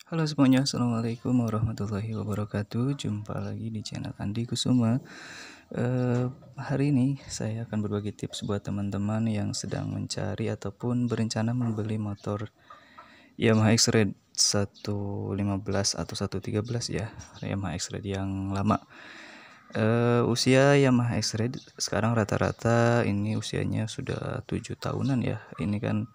Halo semuanya, assalamualaikum warahmatullahi wabarakatuh. Jumpa lagi di channel Andi Kusuma. Hari ini saya akan berbagi tips buat teman-teman yang sedang mencari ataupun berencana membeli motor Yamaha X-Raid 115 atau 113 ya, Yamaha X-Raid yang lama. Usia Yamaha X-Raid sekarang rata-rata ini usianya sudah 7 tahunan ya. Ini kan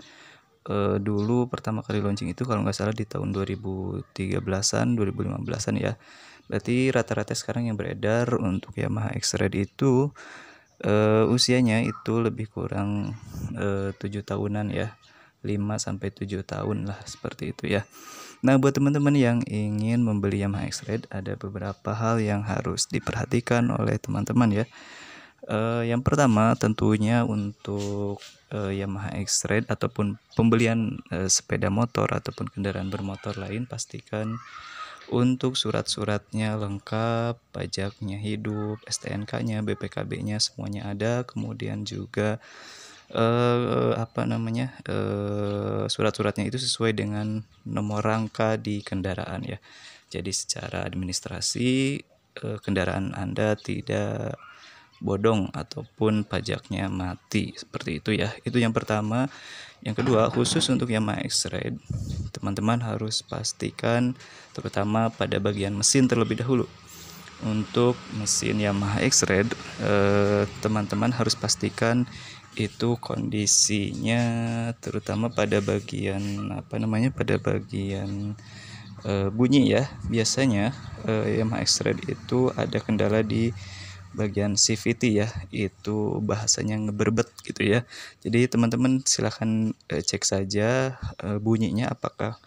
dulu pertama kali launching itu kalau nggak salah di tahun 2013-an, 2015-an ya. Berarti rata-rata sekarang yang beredar untuk Yamaha X-Raid itu usianya itu lebih kurang 7 tahunan ya. 5 sampai 7 tahun lah seperti itu ya. Nah, buat teman-teman yang ingin membeli Yamaha X-Raid ada beberapa hal yang harus diperhatikan oleh teman-teman ya. Yang pertama tentunya untuk Yamaha X-Raid ataupun pembelian sepeda motor ataupun kendaraan bermotor lain, pastikan untuk surat-suratnya lengkap, pajaknya hidup, STNK-nya, BPKB-nya semuanya ada, kemudian juga surat-suratnya itu sesuai dengan nomor rangka di kendaraan ya. Jadi secara administrasi kendaraan Anda tidak bodong ataupun pajaknya mati seperti itu ya. Itu yang pertama. Yang kedua, khusus untuk Yamaha X-Raid, teman-teman harus pastikan terutama pada bagian mesin terlebih dahulu. Untuk mesin Yamaha X-Raid, teman-teman harus pastikan itu kondisinya terutama pada bagian bunyi ya. Biasanya Yamaha X-Raid itu ada kendala di bagian CVT ya, itu bahasanya ngeberbet gitu ya. Jadi teman-teman silahkan cek saja bunyinya apakah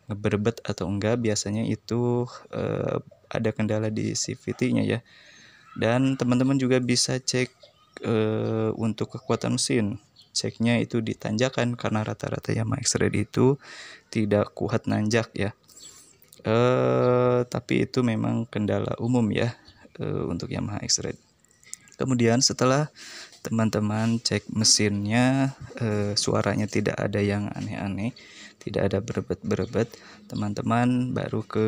ngeberbet atau enggak. Biasanya itu ada kendala di CVT-nya ya. Dan teman-teman juga bisa cek untuk kekuatan mesin. Ceknya itu di tanjakan karena rata-rata Yamaha X-Raid itu tidak kuat nanjak ya. Tapi itu memang kendala umum ya untuk Yamaha X-Raid. Kemudian setelah teman-teman cek mesinnya, suaranya tidak ada yang aneh-aneh, tidak ada berebet-berebet, teman-teman baru ke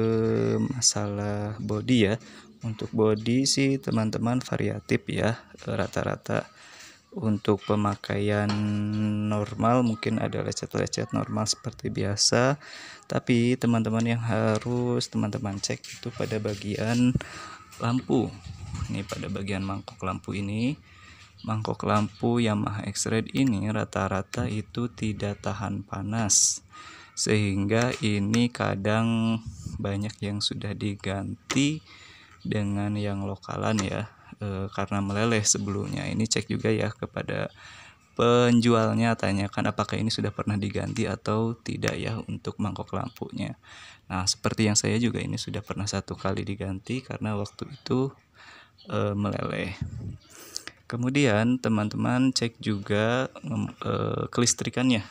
masalah bodi ya. Untuk bodi sih teman-teman variatif ya, rata-rata untuk pemakaian normal mungkin ada lecet-lecet normal seperti biasa, tapi teman-teman yang harus teman-teman cek itu pada bagian lampu. Ini pada bagian mangkok lampu ini, mangkok lampu Yamaha X-Raid ini rata-rata itu tidak tahan panas, sehingga ini kadang banyak yang sudah diganti dengan yang lokalan ya, karena meleleh sebelumnya. Ini cek juga ya kepada penjualnya, tanyakan apakah ini sudah pernah diganti atau tidak ya untuk mangkok lampunya. Nah, seperti yang saya juga ini sudah pernah 1 kali diganti karena waktu itu meleleh. Kemudian teman-teman cek juga kelistrikannya.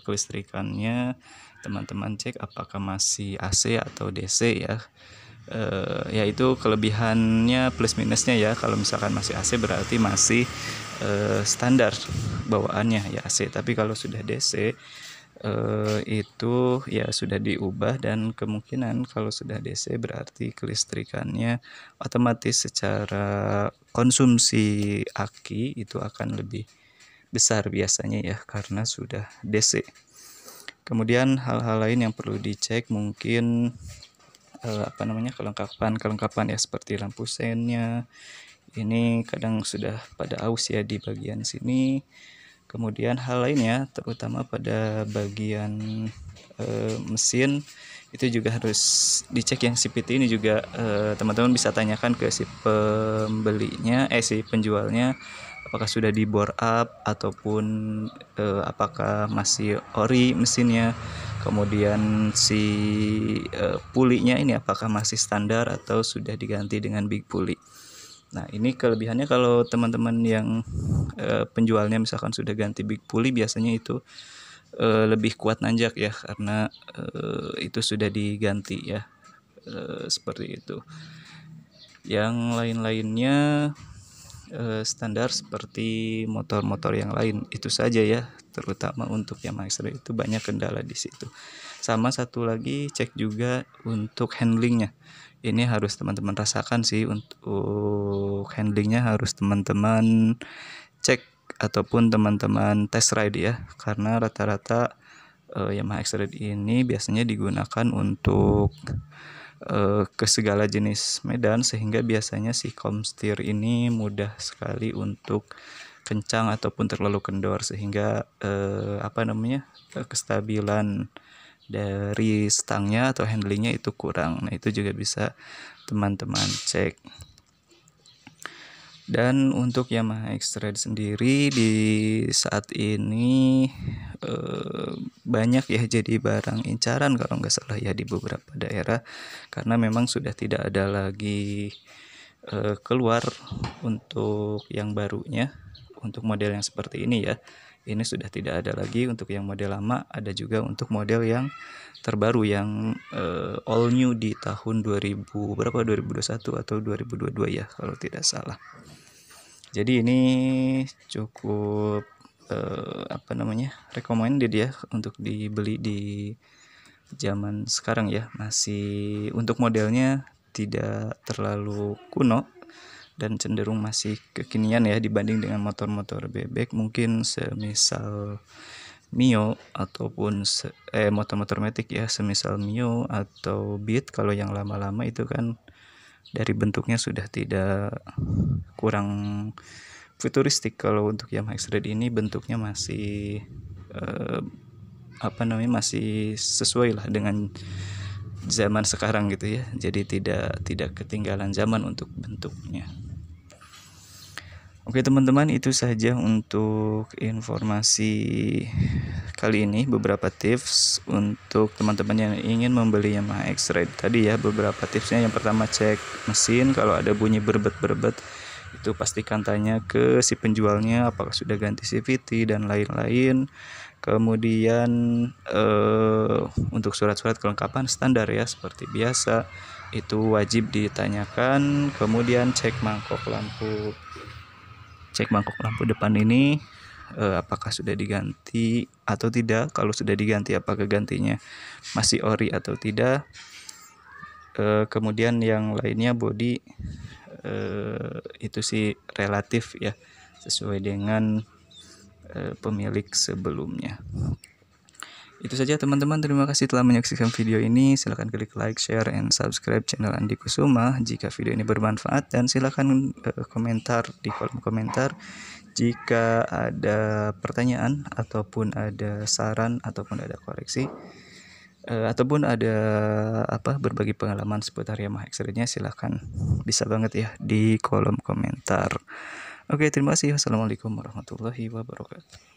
Kelistrikannya teman-teman cek apakah masih AC atau DC ya. Yaitu kelebihannya plus minusnya ya. Kalau misalkan masih AC berarti masih standar bawaannya ya AC. Tapi kalau sudah DC itu ya sudah diubah, dan kemungkinan kalau sudah DC berarti kelistrikannya otomatis secara konsumsi aki itu akan lebih besar biasanya ya karena sudah DC. Kemudian hal-hal lain yang perlu dicek mungkin kelengkapan ya, seperti lampu sennya ini kadang sudah pada aus ya di bagian sini. Kemudian hal lainnya terutama pada bagian mesin itu juga harus dicek. Yang CVT ini juga teman-teman bisa tanyakan ke si si penjualnya apakah sudah di bore up ataupun apakah masih ori mesinnya. Kemudian si pulinya ini apakah masih standar atau sudah diganti dengan big pulley. Nah, ini kelebihannya kalau teman-teman yang penjualnya misalkan sudah ganti big pulley, biasanya itu lebih kuat nanjak ya karena itu sudah diganti ya, seperti itu. Yang lain-lainnya standar seperti motor-motor yang lain itu saja ya, terutama untuk Yamaha X-Raid itu banyak kendala di situ. Sama satu lagi, cek juga untuk handlingnya. Ini harus teman-teman rasakan sih, untuk handlingnya harus teman-teman cek ataupun teman-teman test ride ya, karena rata-rata Yamaha X-Ride ini biasanya digunakan untuk ke segala jenis medan, sehingga biasanya si komstir ini mudah sekali untuk kencang ataupun terlalu kendor, sehingga kestabilan dari stangnya atau handlingnya itu kurang. Nah, itu juga bisa teman-teman cek. Dan untuk Yamaha X-Ride sendiri di saat ini banyak ya jadi barang incaran kalau nggak salah ya di beberapa daerah, karena memang sudah tidak ada lagi keluar untuk yang barunya, untuk model yang seperti ini ya. Ini sudah tidak ada lagi untuk yang model lama, ada juga untuk model yang terbaru yang all new di tahun 2021 atau 2022 ya kalau tidak salah. Jadi ini cukup recommended ya untuk dibeli di zaman sekarang ya. Masih untuk modelnya tidak terlalu kuno dan cenderung masih kekinian ya dibanding dengan motor-motor bebek, mungkin semisal Mio ataupun motor-motor matic ya, semisal Mio atau Beat. Kalau yang lama-lama itu kan dari bentuknya sudah tidak, kurang futuristik. Kalau untuk Yamaha X-Ride ini bentuknya masih masih sesuai lah dengan zaman sekarang gitu ya. Jadi tidak ketinggalan zaman untuk bentuknya. Oke teman-teman, itu saja untuk informasi kali ini. Beberapa tips untuk teman-teman yang ingin membeli Yamaha X-Ride tadi ya. Beberapa tipsnya, yang pertama cek mesin, kalau ada bunyi berbet-berbet itu pastikan tanya ke si penjualnya apakah sudah ganti CVT dan lain-lain. Kemudian untuk surat-surat kelengkapan standar ya seperti biasa itu wajib ditanyakan. Kemudian cek mangkok lampu depan ini apakah sudah diganti atau tidak. Kalau sudah diganti, apakah gantinya masih ori atau tidak. Kemudian yang lainnya bodi itu sih relatif ya, sesuai dengan pemilik sebelumnya. Itu saja teman-teman, terima kasih telah menyaksikan video ini. Silahkan klik like, share, and subscribe channel Andi Kusuma jika video ini bermanfaat, dan silahkan komentar di kolom komentar jika ada pertanyaan ataupun ada saran ataupun ada koreksi ataupun ada berbagi pengalaman seputar Yamaha X-Ride-nya. silahkan, bisa banget ya di kolom komentar. Oke, terima kasih. Wassalamualaikum warahmatullahi wabarakatuh.